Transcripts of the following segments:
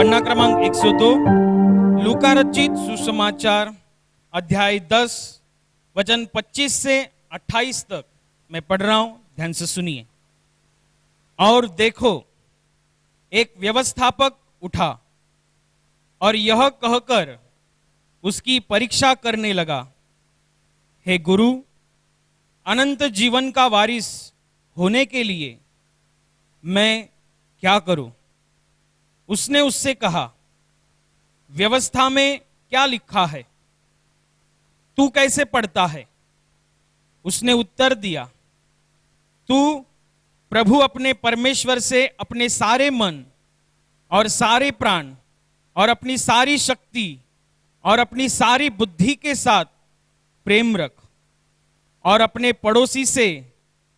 पन्ना क्रमांक 102, लूका रचित सुसमाचार अध्याय 10 वचन 25 से 28 तक मैं पढ़ रहा हूं, ध्यान से सुनिए। और देखो, एक व्यवस्थापक उठा और यह कहकर उसकी परीक्षा करने लगा, हे गुरु, अनंत जीवन का वारिस होने के लिए मैं क्या करूं? उसने उससे कहा, व्यवस्था में क्या लिखा है, तू कैसे पढ़ता है? उसने उत्तर दिया, तू प्रभु अपने परमेश्वर से अपने सारे मन और सारे प्राण और अपनी सारी शक्ति और अपनी सारी बुद्धि के साथ प्रेम रख, और अपने पड़ोसी से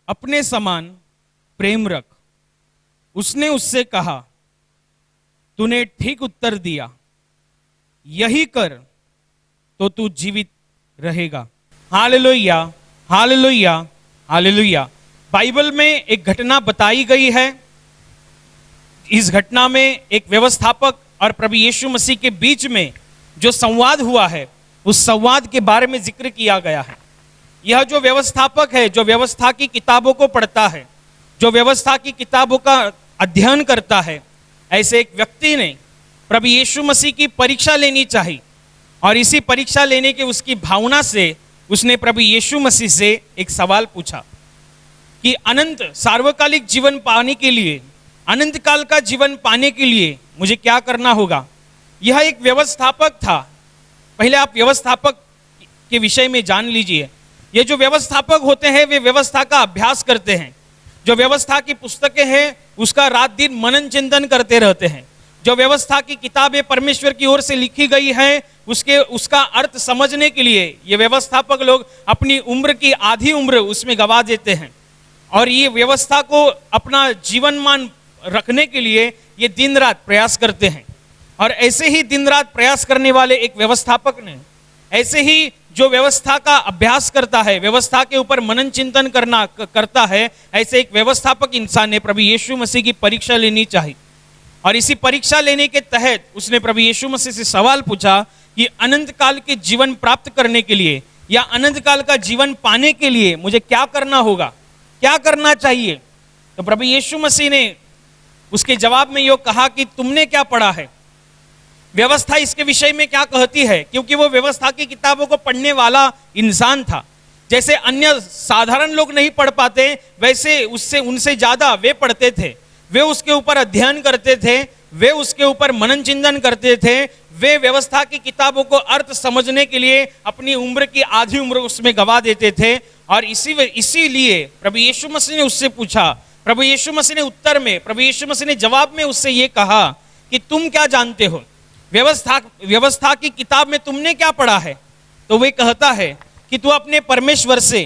अपने समान प्रेम रख। उसने उससे कहा, तूने ठीक उत्तर दिया, यही कर तो तू जीवित रहेगा। Hallelujah, hallelujah, hallelujah. बाइबल में एक घटना बताई गई है। इस घटना में एक व्यवस्थापक और प्रभु यीशु मसीह के बीच में जो संवाद हुआ है, उस संवाद के बारे में जिक्र किया गया है। यह जो व्यवस्थापक है, जो व्यवस्था की किताबों को पढ़ता है, जो व्यवस्था की किताबों का अध्ययन करता है, ऐसे एक व्यक्ति ने प्रभु यीशु मसीह की परीक्षा लेनी चाहिए। और इसी परीक्षा लेने के उसकी भावना से उसने प्रभु यीशु मसीह से एक सवाल पूछा कि अनंत सार्वकालिक जीवन पाने के लिए, अनंत काल का जीवन पाने के लिए मुझे क्या करना होगा? यह एक व्यवस्थापक था। पहले आप व्यवस्थापक के विषय में जान लीजिए। ये जो व्यवस्थापक होते हैं, वे व्यवस्था का अभ्यास करते हैं। जो व्यवस्था की पुस्तकें हैं, उसका रात दिन मनन चिंतन करते रहते हैं। जो व्यवस्था की किताबें परमेश्वर की ओर से लिखी गई है, उसका अर्थ समझने के लिए ये व्यवस्थापक लोग अपनी उम्र की आधी उम्र उसमें गवा देते हैं। और ये व्यवस्था को अपना जीवनमान रखने के लिए ये दिन रात प्रयास करते हैं। और ऐसे ही दिन रात प्रयास करने वाले एक व्यवस्थापक ने, ऐसे ही जो व्यवस्था का अभ्यास करता है, व्यवस्था के ऊपर मनन चिंतन करता है, ऐसे एक व्यवस्थापक इंसान ने प्रभु यीशु मसीह की परीक्षा लेनी चाहिए। और इसी परीक्षा लेने के तहत उसने प्रभु यीशु मसीह से सवाल पूछा कि अनंत काल के जीवन प्राप्त करने के लिए या अनंत काल का जीवन पाने के लिए मुझे क्या करना होगा, क्या करना चाहिए? तो प्रभु यीशु मसीह ने उसके जवाब में यह कहा कि तुमने क्या पढ़ा है, व्यवस्था इसके विषय में क्या कहती है? क्योंकि वो व्यवस्था की किताबों को पढ़ने वाला इंसान था। जैसे अन्य साधारण लोग नहीं पढ़ पाते, वैसे उनसे ज्यादा वे पढ़ते थे। वे उसके ऊपर अध्ययन करते थे, वे उसके ऊपर मनन चिंतन करते थे। वे व्यवस्था की किताबों को अर्थ समझने के लिए अपनी उम्र की आधी उम्र उसमें गवा देते थे। और इसीलिए प्रभु यीशु मसीह ने उससे पूछा, प्रभु यीशु मसीह ने उत्तर में, प्रभु यीशु मसीह ने जवाब में उससे ये कहा कि तुम क्या जानते हो, व्यवस्था की किताब में तुमने क्या पढ़ा है? तो वे कहता है कि तू अपने परमेश्वर से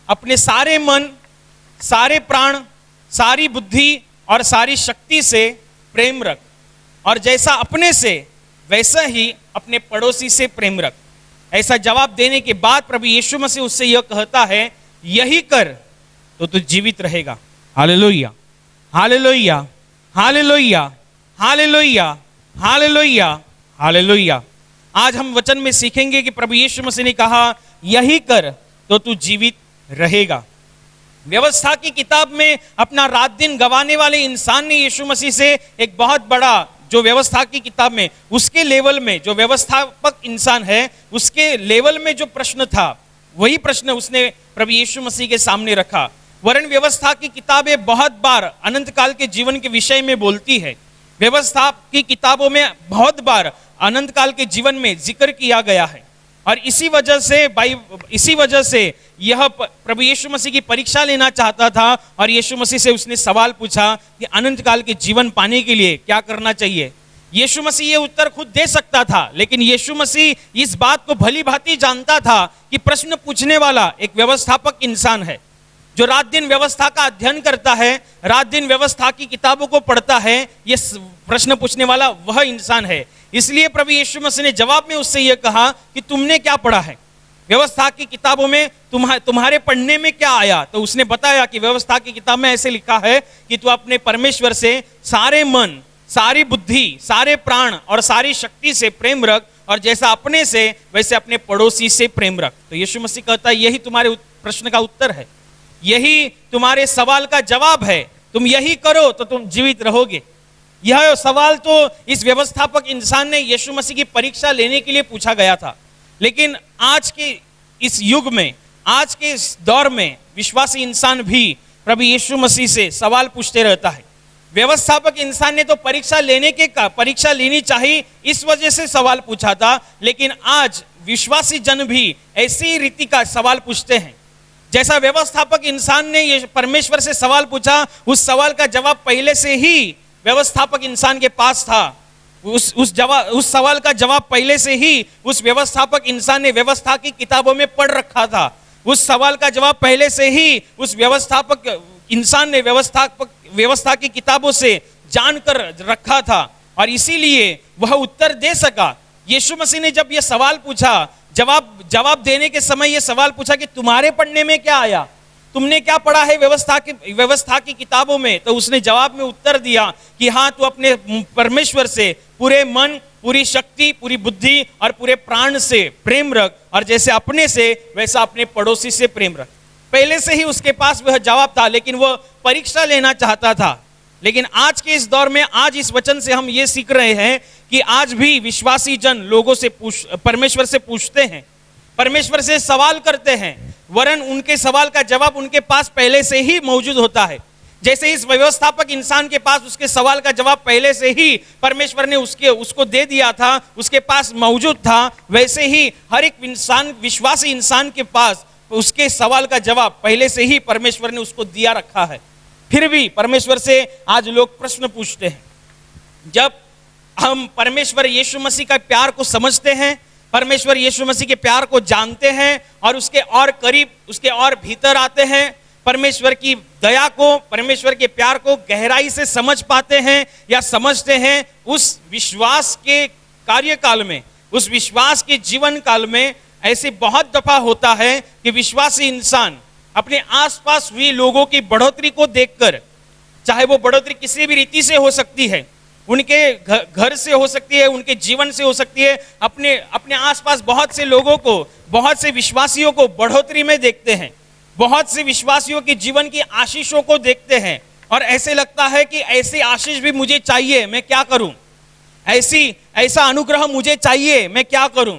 अपने सारे मन, सारे प्राण, सारी बुद्धि और सारी शक्ति से प्रेम रख, और जैसा अपने से वैसा ही अपने पड़ोसी से प्रेम रख। ऐसा जवाब देने के बाद प्रभु यीशु मसीह उससे यह कहता है, यही कर तो तू जीवित रहेगा। Hallelujah, hallelujah, hallelujah, hallelujah, hallelujah, hallelujah. आज हम वचन में सीखेंगे कि प्रभु यीशु मसीह ने कहा, यही कर तो तू जीवित रहेगा। व्यवस्था की किताब में अपना रात दिन गंवाने वाले इंसान ने यीशु मसीह से एक बहुत बड़ा, जो व्यवस्था की किताब में उसके लेवल में, जो व्यवस्थापक इंसान है उसके लेवल में जो प्रश्न था, वही प्रश्न उसने प्रभु यीशु मसीह के सामने रखा। वरन व्यवस्था की किताबें बहुत बार अनंत काल के जीवन के विषय में बोलती है। व्यवस्था की किताबों में बहुत बार अनंत काल के जीवन में जिक्र किया गया है। और इसी वजह से यह प्रभु यीशु मसीह की परीक्षा लेना चाहता था। और यीशु मसीह से उसने सवाल पूछा कि अनंत काल के जीवन पाने के लिए क्या करना चाहिए। यीशु मसीह ये उत्तर खुद दे सकता था, लेकिन यीशु मसीह इस बात को भली भांति जानता था कि प्रश्न पूछने वाला एक व्यवस्थापक इंसान है, जो रात दिन व्यवस्था का अध्ययन करता है, रात दिन व्यवस्था की किताबों को पढ़ता है। ये प्रश्न पूछने वाला वह इंसान है। इसलिए प्रभु यीशु मसीह ने जवाब में उससे यह कहा कि तुमने क्या पढ़ा है, व्यवस्था की किताबों में तुम्हारे पढ़ने में क्या आया? तो उसने बताया कि व्यवस्था की किताब में ऐसे लिखा है कि तू अपने परमेश्वर से सारे मन, सारी बुद्धि, सारे प्राण और सारी शक्ति से प्रेम रख, और जैसा अपने से वैसे अपने पड़ोसी से प्रेम रख। तो यीशु मसीह कहता है यही तुम्हारे प्रश्न का उत्तर है, यही तुम्हारे सवाल का जवाब है। तुम यही करो तो तुम जीवित रहोगे। यह सवाल तो इस व्यवस्थापक इंसान ने यीशु मसीह की परीक्षा लेने के लिए पूछा गया था, लेकिन आज के इस युग में, आज के इस दौर में विश्वासी इंसान भी प्रभु यीशु मसीह से सवाल पूछते रहता है। व्यवस्थापक इंसान ने तो परीक्षा लेनी चाहिए इस वजह से सवाल पूछा था, लेकिन आज विश्वासी जन भी ऐसी रीति का सवाल पूछते हैं। जैसा व्यवस्थापक इंसान ने ये परमेश्वर से सवाल पूछा, उस सवाल का जवाब पहले से ही व्यवस्थापक इंसान के पास था। उस सवाल का जवाब पहले से ही उस व्यवस्थापक इंसान ने व्यवस्था की किताबों में पढ़ रखा था। उस सवाल का जवाब पहले से ही उस व्यवस्थापक इंसान ने व्यवस्था की किताबों से जानकर रखा था, और इसीलिए वह उत्तर दे सका। यीशु मसीह ने जब यह सवाल पूछा, जवाब देने के समय यह सवाल पूछा कि तुम्हारे पढ़ने में क्या आया, तुमने क्या पढ़ा है व्यवस्था की किताबों में, तो उसने जवाब में उत्तर दिया कि हाँ, तू अपने परमेश्वर से पूरे मन, पूरी शक्ति, पूरी बुद्धि और पूरे प्राण से प्रेम रख, और जैसे अपने से वैसा अपने पड़ोसी से प्रेम रख। पहले से ही उसके पास वह जवाब था, लेकिन वह परीक्षा लेना चाहता था। लेकिन आज के इस दौर में, आज इस वचन से हम ये सीख रहे हैं कि आज भी विश्वासी जन लोगों से परमेश्वर से पूछते हैं, परमेश्वर से सवाल करते हैं, वरन उनके सवाल का जवाब उनके पास पहले से ही मौजूद होता है। जैसे इस व्यवस्थापक इंसान के पास उसके सवाल का जवाब पहले से ही परमेश्वर ने उसको दे दिया था, उसके पास मौजूद था, वैसे ही हर एक इंसान, विश्वासी इंसान के पास उसके सवाल का जवाब पहले से ही परमेश्वर ने उसको दिया रखा है। फिर भी परमेश्वर से आज लोग प्रश्न पूछते हैं। जब हम परमेश्वर यीशु मसीह का प्यार को समझते हैं, परमेश्वर यीशु मसीह के प्यार को जानते हैं और उसके और करीब, उसके और भीतर आते हैं, परमेश्वर की दया को, परमेश्वर के प्यार को गहराई से समझ पाते हैं या समझते हैं, उस विश्वास के कार्यकाल में, उस विश्वास के जीवन काल में ऐसे बहुत दफा होता है कि विश्वासी इंसान अपने आसपास हुई लोगों की बढ़ोतरी को देखकर, चाहे वो बढ़ोतरी किसी भी रीति से हो सकती है, उनके घर से हो सकती है, उनके जीवन से हो सकती है, अपने आसपास बहुत से लोगों को, बहुत से विश्वासियों को बढ़ोतरी में देखते हैं, बहुत से विश्वासियों के जीवन की आशीषों को देखते हैं, और ऐसे लगता है कि ऐसी आशीष भी मुझे चाहिए, मैं क्या करूं, ऐसा अनुग्रह मुझे चाहिए, मैं क्या करूं,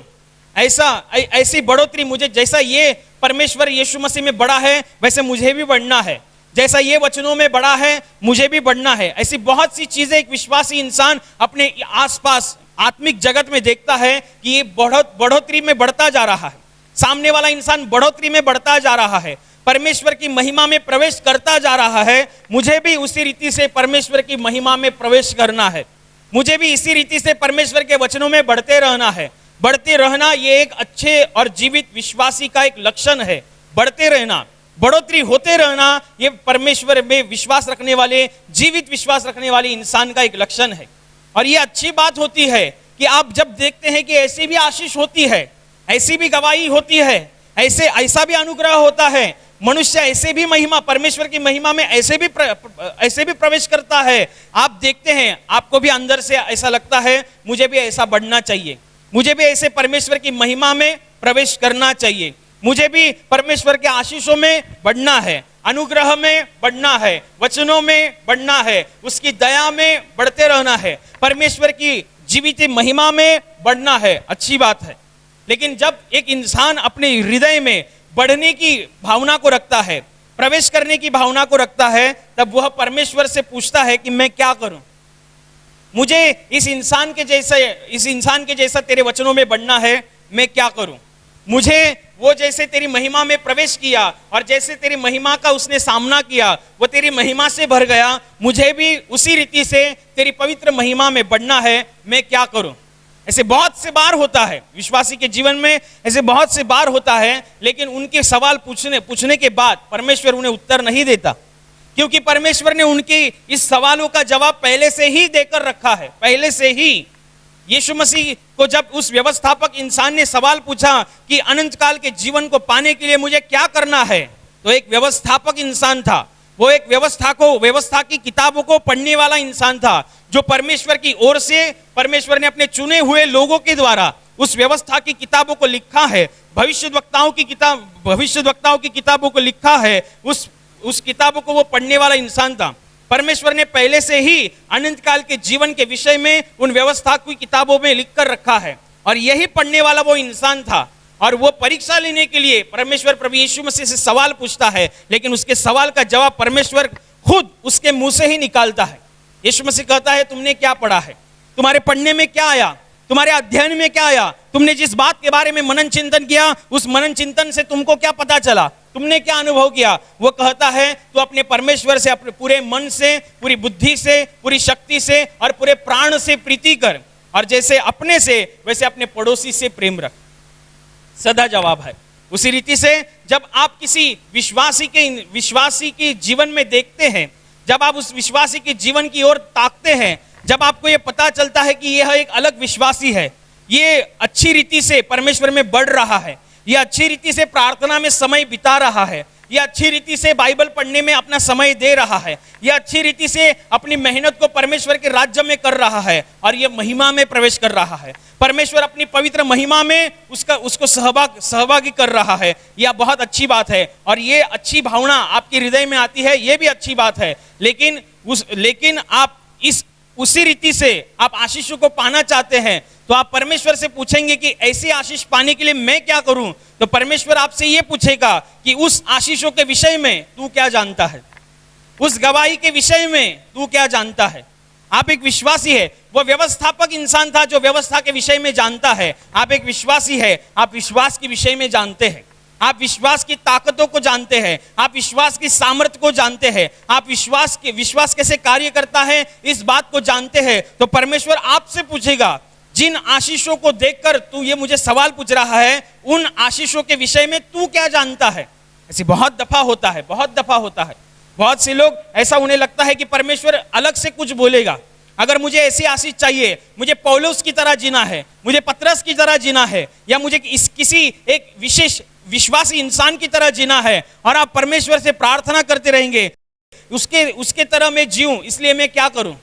ऐसी बढ़ोतरी मुझे, जैसा ये परमेश्वर यीशु मसीह में बड़ा है वैसे मुझे भी बढ़ना है, जैसा ये वचनों में बड़ा है मुझे भी बढ़ना है। ऐसी बहुत सी चीजें एक विश्वासी इंसान अपने आसपास आत्मिक जगत में देखता है कि ये बढ़ोतरी में बढ़ता जा रहा है, सामने वाला इंसान बढ़ोतरी में बढ़ता जा रहा है, परमेश्वर की महिमा में प्रवेश करता जा रहा है, मुझे भी उसी रीति से परमेश्वर की महिमा में प्रवेश करना है, मुझे भी इसी रीति से परमेश्वर के वचनों में बढ़ते रहना है। बढ़ते रहना ये एक अच्छे और जीवित विश्वासी का एक लक्षण है। बढ़ते रहना, बढ़ोतरी होते रहना, ये परमेश्वर में विश्वास रखने वाले, जीवित विश्वास रखने वाले इंसान का एक लक्षण है। और ये अच्छी बात होती है कि आप जब देखते हैं कि ऐसी भी आशीष होती है, ऐसी भी गवाही होती है, ऐसा भी अनुग्रह होता है, मनुष्य ऐसे भी महिमा, परमेश्वर की महिमा में ऐसे भी प्रवेश करता है, आप देखते हैं, आपको भी अंदर से ऐसा लगता है मुझे भी ऐसा बढ़ना चाहिए, मुझे भी ऐसे परमेश्वर की महिमा में प्रवेश करना चाहिए, मुझे भी परमेश्वर के आशीषों में बढ़ना है, अनुग्रह में बढ़ना है, वचनों में बढ़ना है, उसकी दया में बढ़ते रहना है, परमेश्वर की जीवित महिमा में बढ़ना है। अच्छी बात है, लेकिन जब एक इंसान अपने हृदय में बढ़ने की भावना को रखता है, प्रवेश करने की भावना को रखता है, तब वह परमेश्वर से पूछता है कि मैं क्या करूं, मुझे इस इंसान के जैसा तेरे वचनों में बढ़ना है, मैं क्या करूं, मुझे वो जैसे तेरी महिमा में प्रवेश किया और जैसे तेरी महिमा का उसने सामना किया, वो तेरी महिमा से भर गया, मुझे भी उसी रीति से तेरी पवित्र महिमा में बढ़ना है, मैं क्या करूं। ऐसे बहुत से बार होता है विश्वासी के जीवन में, ऐसे बहुत से बार होता है, लेकिन उनके सवाल पूछने के बाद परमेश्वर उन्हें उत्तर नहीं देता, क्योंकि परमेश्वर ने उनकी इस सवालों का जवाब पहले से ही देकर रखा है। पहले से ही यीशु मसीह को जब उस व्यवस्थापक इंसान ने सवाल पूछा कि अनंत काल के जीवन को पाने के लिए मुझे क्या करना है, तो एक व्यवस्थापक इंसान था, वो एक व्यवस्था की किताबों को पढ़ने वाला इंसान था, जो परमेश्वर की ओर से परमेश्वर ने अपने चुने हुए लोगों के द्वारा उस व्यवस्था की किताबों को लिखा है, भविष्यद्वक्ताओं की किताबों को लिखा है, उस किताबों को वो पढ़ने वाला इंसान था। परमेश्वर ने पहले से ही अनंत काल के जीवन के विषय में उन व्यवस्था की किताबों में लिख कर रखा है, और यही पढ़ने वाला वो इंसान था। और वो परीक्षा लेने के लिए परमेश्वर प्रभु यीशु मसीह से सवाल पूछता है, लेकिन उसके सवाल का जवाब परमेश्वर खुद उसके मुंह से ही निकालता है। यीशु मसीह कहता है, तुमने क्या पढ़ा है, तुम्हारे पढ़ने में क्या आया, तुम्हारे अध्ययन में क्या आया, तुमने जिस बात के बारे में मनन चिंतन किया, उस मनन चिंतन से तुमको क्या पता चला, तुमने क्या अनुभव किया। वो कहता है, तो अपने परमेश्वर से अपने पूरे मन से, पूरी बुद्धि से, पूरी शक्ति से और पूरे प्राण से प्रीति कर, और जैसे अपने से वैसे अपने पड़ोसी से प्रेम रख। सदा जवाब है। उसी रीति से जब आप किसी विश्वासी के जीवन में देखते हैं, जब आप उस विश्वासी के जीवन की ओर ताकते हैं, जब आपको ये पता चलता है कि यह एक अलग विश्वासी है, ये अच्छी रीति से परमेश्वर में बढ़ रहा है, ये अच्छी रीति से प्रार्थना में समय बिता रहा है, ये अच्छी रीति से बाइबल पढ़ने में अपना समय दे रहा है, ये अच्छी रीति से अपनी मेहनत को परमेश्वर के राज्य में कर रहा है, और ये महिमा में प्रवेश कर रहा है, परमेश्वर अपनी पवित्र महिमा में उसको सहभागी कर रहा है, यह बहुत अच्छी बात है। और ये अच्छी भावना आपके हृदय में आती है, ये भी अच्छी बात है। लेकिन आप उसी रीति से आप आशीषों को पाना चाहते हैं, तो आप परमेश्वर से पूछेंगे कि ऐसी आशीष पाने के लिए मैं क्या करूं। तो परमेश्वर आपसे ये पूछेगा कि उस आशीषों के विषय में तू क्या जानता है, उस गवाही के विषय में तू क्या जानता है। आप एक विश्वासी है, वो व्यवस्थापक इंसान था जो व्यवस्था के विषय में जानता है। आप एक विश्वासी है, आप विश्वास के विषय में जानते हैं, आप विश्वास की ताकतों को जानते हैं, आप विश्वास की सामर्थ्य को जानते हैं, आप विश्वास कैसे कार्य करता है इस बात को जानते हैं। तो परमेश्वर आपसे पूछेगा, जिन आशीषों को देखकर तू ये मुझे सवाल पूछ रहा है, उन आशीषों के विषय में तू क्या जानता है। ऐसी बहुत दफा होता है। बहुत से लोग ऐसा उन्हें लगता है कि परमेश्वर अलग से कुछ बोलेगा। अगर मुझे ऐसी आशीष चाहिए, मुझे पौलुस की तरह जीना है, मुझे पतरस की तरह जीना है, या मुझे किसी एक विशेष विश्वासी इंसान की तरह जीना है, और आप परमेश्वर से प्रार्थना करते रहेंगे, उसके तरह मैं जीऊं, इसलिए मैं क्या करूं।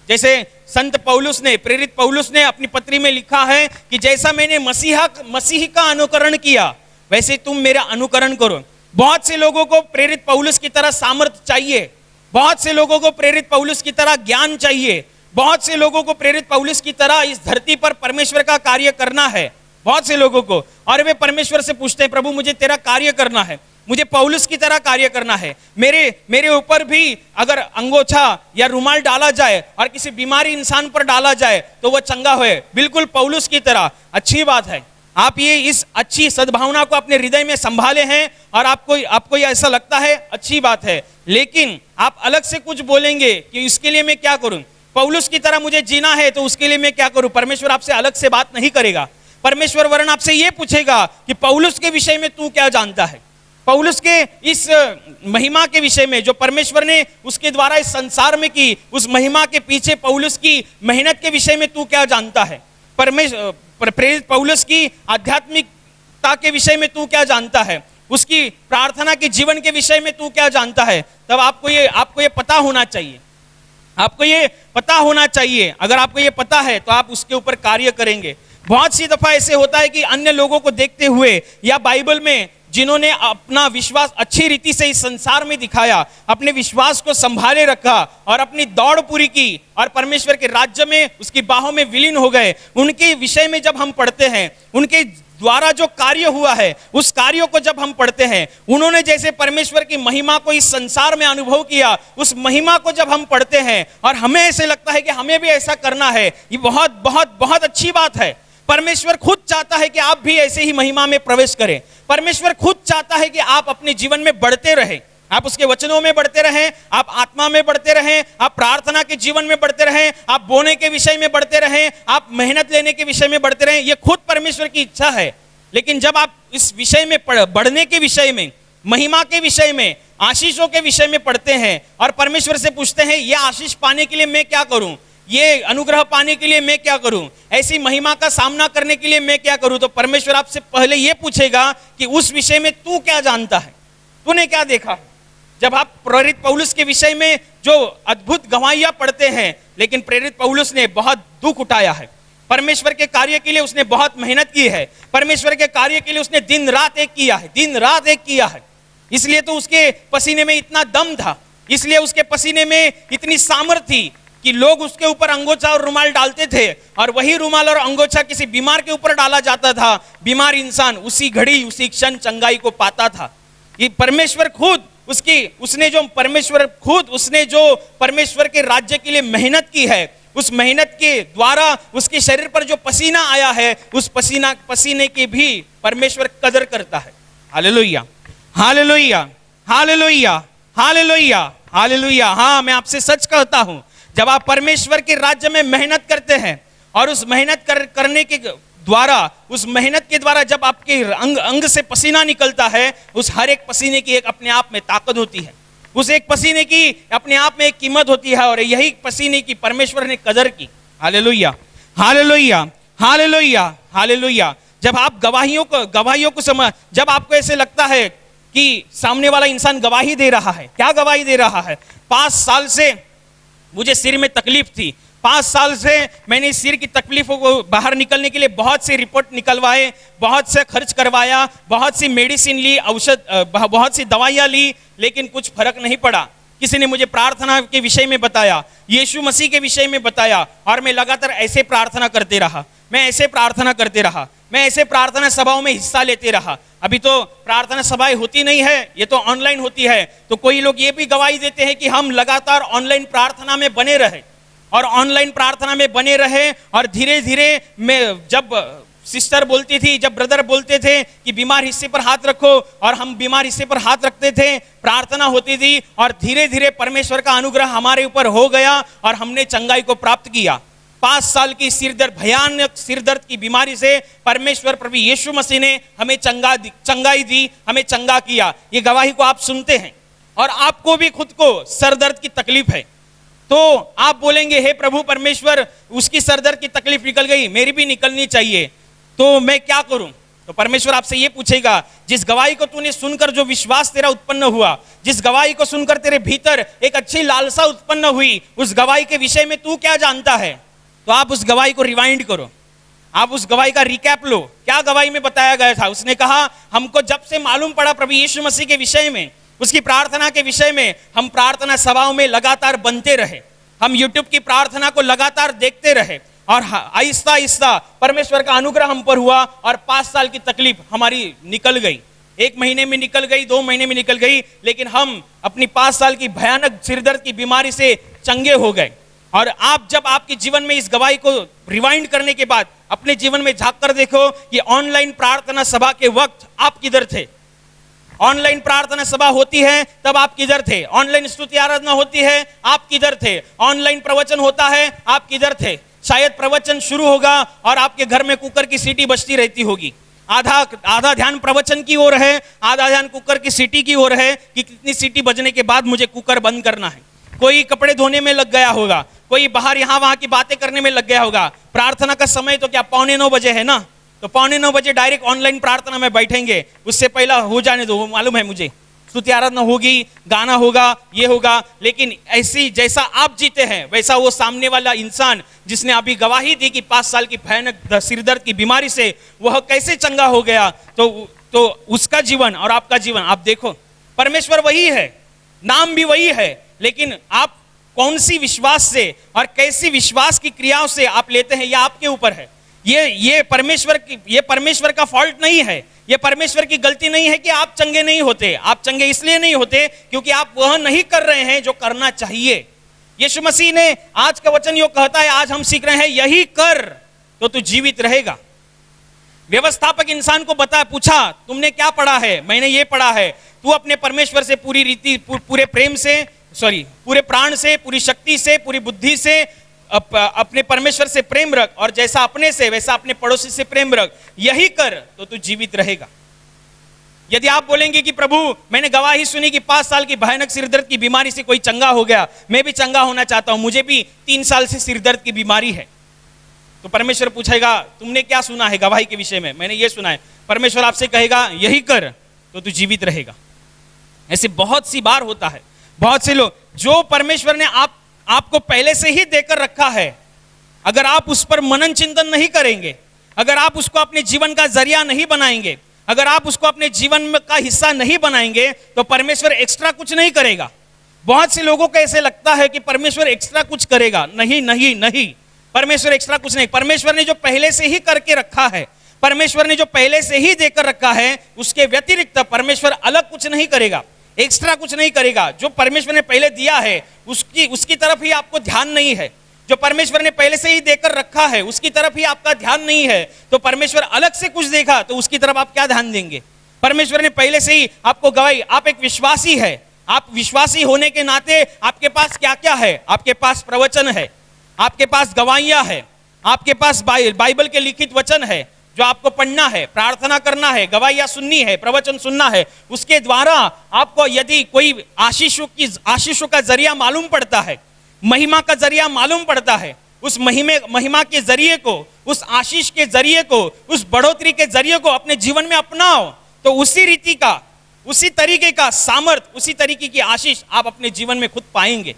जैसे संत पौलुस ने, प्रेरित पौलुस ने अपनी पत्री में लिखा है कि जैसा मैंने मसीह का अनुकरण किया, वैसे तुम मेरा अनुकरण करो। बहुत से लोगों को प्रेरित पौलुस की तरह सामर्थ्य चाहिए, बहुत से लोगों को प्रेरित पौलुस की तरह ज्ञान चाहिए, बहुत से लोगों को प्रेरित पौलुस की तरह इस धरती पर परमेश्वर का कार्य करना है, बहुत से लोगों को। और वे परमेश्वर से पूछते हैं, प्रभु मुझे तेरा कार्य करना है, मुझे पौलुस की तरह कार्य करना है। मेरे ऊपर भी अगर अंगोछा या रुमाल डाला जाए और किसी बीमारी इंसान पर डाला जाए तो वह चंगा होए, बिल्कुल पौलुस की तरह। अच्छी बात है, आप ये इस अच्छी सद्भावना को अपने हृदय में संभाले हैं, और आपको ये ऐसा लगता है, अच्छी बात है। लेकिन आप अलग से कुछ बोलेंगे कि इसके लिए मैं क्या करूं, पौलुस की तरह मुझे जीना है, तो उसके लिए मैं क्या करूं। परमेश्वर आपसे अलग से बात नहीं करेगा। परमेश्वर वरन आपसे यह पूछेगा कि पौलुस के विषय में तू क्या जानता है, पौलुस के इस महिमा के विषय में जो परमेश्वर ने उसके द्वारा इस संसार में की, उस महिमा के पीछे पौलुस की मेहनत के विषय में तू क्या जानता है। प्रेरित पौलुस की आध्यात्मिकता के विषय में तू क्या जानता है, उसकी प्रार्थना के जीवन के विषय में तू क्या जानता है। तब आपको ये पता होना चाहिए, आपको ये पता होना चाहिए। अगर आपको ये पता है तो आप उसके ऊपर कार्य करेंगे। बहुत सी दफा ऐसे होता है कि अन्य लोगों को देखते हुए, या बाइबल में जिन्होंने अपना विश्वास अच्छी रीति से इस संसार में दिखाया, अपने विश्वास को संभाले रखा और अपनी दौड़ पूरी की और परमेश्वर के राज्य में उसकी बाहों में विलीन हो गए, उनके विषय में जब हम पढ़ते हैं, उनके द्वारा जो कार्य हुआ है उस कार्यों को जब हम पढ़ते हैं, उन्होंने जैसे परमेश्वर की महिमा को इस संसार में अनुभव किया, उस महिमा को जब हम पढ़ते हैं और हमें ऐसे लगता है कि हमें भी ऐसा करना है, ये बहुत बहुत बहुत अच्छी बात है। परमेश्वर खुद चाहता है कि आप भी ऐसे ही महिमा में प्रवेश करें। परमेश्वर खुद चाहता है कि आप अपने जीवन में बढ़ते रहें, आप उसके वचनों में बढ़ते रहें, आप आत्मा में बढ़ते रहें, आप प्रार्थना के जीवन में बढ़ते रहें, आप बोने के विषय में बढ़ते रहें, आप मेहनत लेने के विषय में बढ़ते रहें। ये खुद परमेश्वर की इच्छा है। लेकिन जब आप इस विषय में बढ़ने के विषय में, महिमा के विषय में, आशीषों के विषय में पढ़ते हैं और परमेश्वर से पूछते हैं, यह आशीष पाने के लिए मैं क्या करूं, ये अनुग्रह पाने के लिए मैं क्या करूं, ऐसी महिमा का सामना करने के लिए मैं क्या करूं, तो परमेश्वर आपसे पहले यह पूछेगा कि उस विषय में तू क्या जानता है, तूने क्या देखा है। जब आप प्रेरित पौलुस के विषय में जो अद्भुत गवाहियां पढ़ते हैं, लेकिन प्रेरित पौलुस ने बहुत दुख उठाया है। परमेश्वर के कार्य के लिए उसने बहुत मेहनत की है। परमेश्वर के कार्य के लिए उसने दिन रात एक किया है, दिन रात एक किया है। इसलिए तो उसके पसीने में इतना दम था, इसलिए उसके पसीने में इतनी सामर्थ थी कि लोग उसके ऊपर अंगोछा और रुमाल डालते थे, और वही रुमाल और अंगोछा किसी बीमार के ऊपर डाला जाता था, बीमार इंसान उसी घड़ी उसी क्षण चंगाई को पाता था। ये परमेश्वर खुद उसने जो परमेश्वर के राज्य के लिए मेहनत की है, उस मेहनत के द्वारा उसके शरीर पर जो पसीना आया है, उस पसीने की भी परमेश्वर कदर करता है। Hallelujah, hallelujah, hallelujah, hallelujah, hallelujah. हाँ, मैं आपसे सच कहता हूं, जब आप परमेश्वर के राज्य में मेहनत करते हैं और उस मेहनत करने के द्वारा, उस मेहनत के द्वारा जब आपके अंग से पसीना निकलता है, उस हर एक पसीने की एक अपने आप में ताकत होती है, उस एक पसीने की अपने आप में एक कीमत होती है, और यही पसीने की परमेश्वर ने कदर की। Hallelujah, hallelujah, hallelujah, hallelujah. जब आप गवाहियों को जब आपको ऐसे लगता है कि सामने वाला इंसान गवाही दे रहा है, क्या गवाही दे रहा है? 5 साल से मुझे सिर में तकलीफ थी, 5 साल से मैंने इस सिर की तकलीफों को बाहर निकलने के लिए बहुत से रिपोर्ट निकलवाए, बहुत से खर्च करवाया, बहुत सी मेडिसिन ली, बहुत सी दवाइयाँ ली, लेकिन कुछ फर्क नहीं पड़ा। किसी ने मुझे प्रार्थना के विषय में बताया, यीशु मसीह के विषय में बताया, और मैं लगातार ऐसे प्रार्थना करते रहा, मैं ऐसे प्रार्थना करते रहा, मैं ऐसे प्रार्थना सभाओं में हिस्सा लेते रहा। अभी तो प्रार्थना सभाएं होती नहीं है, ये तो ऑनलाइन होती है। तो कोई लोग ये भी गवाही देते हैं कि हम लगातार ऑनलाइन प्रार्थना में बने रहे, और ऑनलाइन प्रार्थना में बने रहे, और धीरे धीरे मैं जब सिस्टर बोलती थी, जब ब्रदर बोलते थे कि बीमार हिस्से पर हाथ रखो, और हम बीमार हिस्से पर हाथ रखते थे, प्रार्थना होती थी, और धीरे धीरे परमेश्वर का अनुग्रह हमारे ऊपर हो गया और हमने चंगाई को प्राप्त किया। 5 साल की भयानक सिरदर्द की बीमारी से परमेश्वर प्रभु यीशु मसीह ने हमें चंगाई दी, हमें चंगा किया। ये गवाही को आप सुनते हैं, और आपको भी खुद को सरदर्द की तकलीफ है, तो आप बोलेंगे, हे प्रभु परमेश्वर, उसकी सरदर्द की तकलीफ निकल गई, मेरी भी निकलनी चाहिए, तो मैं क्या करूं? तो परमेश्वर आपसे ये पूछेगा, जिस गवाही को तूने सुनकर जो विश्वास तेरा उत्पन्न हुआ, जिस गवाही को सुनकर तेरे भीतर एक अच्छी लालसा उत्पन्न हुई, उस गवाही के विषय में तू क्या जानता है? तो आप उस गवाही को रिवाइंड करो, आप उस गवाही का रिकैप लो। क्या गवाही में बताया गया था? उसने कहा, हमको जब से मालूम पड़ा प्रभु यीशु मसीह के विषय में, उसकी प्रार्थना के विषय में, हम प्रार्थना सभाओं में लगातार बनते रहे, हम यूट्यूब की प्रार्थना को लगातार देखते रहे, और आहिस्ता आहिस्ता परमेश्वर का अनुग्रह हम पर हुआ, और 5 साल की तकलीफ हमारी निकल गई, 1 महीने में निकल गई, 2 महीने में निकल गई, लेकिन हम अपनी 5 साल की भयानक सिरदर्द की बीमारी से चंगे हो गए। और आप जब आपके जीवन में इस गवाही को रिवाइंड करने के बाद अपने जीवन में झांक कर देखो कि ऑनलाइन प्रार्थना सभा के वक्त आप किधर थे, ऑनलाइन प्रार्थना सभा होती है तब आप किधर थे, ऑनलाइन स्तुति आराधना होती है आप किधर थे, ऑनलाइन प्रवचन होता है आप किधर थे। शायद प्रवचन शुरू होगा और आपके घर में कुकर की सीटी बजती रहती होगी, आधा ध्यान प्रवचन की ओर है, आधा ध्यान कुकर की सीटी की ओर है कि कितनी सीटी बजने के बाद मुझे कुकर बंद करना है। कोई कपड़े धोने में लग गया होगा, कोई बाहर यहाँ वहां की बातें करने में लग गया होगा। प्रार्थना का समय तो क्या 8:45 बजे है ना, तो 8:45 बजे डायरेक्ट ऑनलाइन प्रार्थना में बैठेंगे, उससे पहला हो जाने दो, वो मालूम है मुझे, स्तुति आराधना होगी, गाना होगा, ये होगा। लेकिन ऐसी जैसा आप जीते हैं वैसा वो सामने वाला इंसान जिसने अभी गवाही दी कि 5 साल की भयानक सिरदर्द की बीमारी से वह कैसे चंगा हो गया, तो उसका जीवन और आपका जीवन आप देखो, परमेश्वर वही है, नाम भी वही है, लेकिन आप कौन सी विश्वास से और कैसी विश्वास की क्रियाओं से आप लेते हैं, यह आपके ऊपर है। ये परमेश्वर का फॉल्ट नहीं है, ये परमेश्वर की गलती नहीं है कि आप चंगे नहीं होते। आप चंगे इसलिए नहीं होते क्योंकि आप वह नहीं कर रहे हैं जो करना चाहिए। यीशु मसीह ने आज का वचन यो कहता है, आज हम सीख रहे हैं, यही कर तो तू जीवित रहेगा। व्यवस्थापक इंसान को पूछा, तुमने क्या पढ़ा है? मैंने ये पढ़ा है, तू अपने परमेश्वर से पूरी रीति, पूरे प्रेम से, पूरे प्राण से, पूरी शक्ति से, पूरी बुद्धि से अपने परमेश्वर से प्रेम रख, और जैसा अपने से वैसा अपने पड़ोसी से प्रेम रख, यही कर तो तू जीवित रहेगा। यदि आप बोलेंगे कि प्रभु मैंने गवाही सुनी कि 5 साल की भयानक सिरदर्द की बीमारी से कोई चंगा हो गया, मैं भी चंगा होना चाहता हूं, मुझे भी 3 साल से सिरदर्द की बीमारी है, तो परमेश्वर पूछेगा तुमने क्या सुना है गवाही के विषय में? मैंने ये सुना है। परमेश्वर आपसे कहेगा यही कर तो तू जीवित रहेगा। ऐसे बहुत सी बार होता है। बहुत से लोग, जो परमेश्वर ने आपको पहले से ही देकर रखा है, अगर आप उस पर मनन चिंतन नहीं करेंगे, अगर आप उसको अपने जीवन का जरिया नहीं बनाएंगे, अगर आप उसको अपने जीवन का हिस्सा नहीं बनाएंगे, तो परमेश्वर एक्स्ट्रा कुछ नहीं करेगा। बहुत से लोगों को ऐसे लगता है कि परमेश्वर एक्स्ट्रा कुछ करेगा। नहीं नहीं नहीं, परमेश्वर एक्स्ट्रा कुछ नहीं। परमेश्वर ने जो पहले से ही करके रखा है, परमेश्वर ने जो पहले से ही देकर रखा है, उसके व्यतिरिक्त परमेश्वर अलग कुछ नहीं करेगा, एक्स्ट्रा कुछ नहीं करेगा। जो परमेश्वर ने पहले दिया है उसकी तरफ ही आपको ध्यान नहीं है। जो परमेश्वर ने पहले से ही देकर रखा है उसकी तरफ ही आपका ध्यान नहीं है, तो परमेश्वर अलग से कुछ देखा तो उसकी तरफ आप क्या ध्यान देंगे? परमेश्वर ने पहले से ही आपको गवाही, आप एक विश्वासी है, आप विश्वासी होने के नाते आपके पास क्या क्या है? आपके पास प्रवचन है, आपके पास गवाहियां है, आपके पास बाइबल के लिखित वचन है जो आपको पढ़ना है, प्रार्थना करना है, गवाहियां सुननी है, प्रवचन सुनना है। उसके द्वारा आपको यदि कोई आशीषों का जरिया मालूम पड़ता है, महिमा का जरिया मालूम पड़ता है, उस महिमा के जरिए को, उस आशीष के जरिए को, उस बढ़ोतरी के जरिए को अपने जीवन में अपनाओ, तो उसी रीति का, उसी तरीके का सामर्थ, उसी तरीके की आशीष आप अपने जीवन में खुद पाएंगे।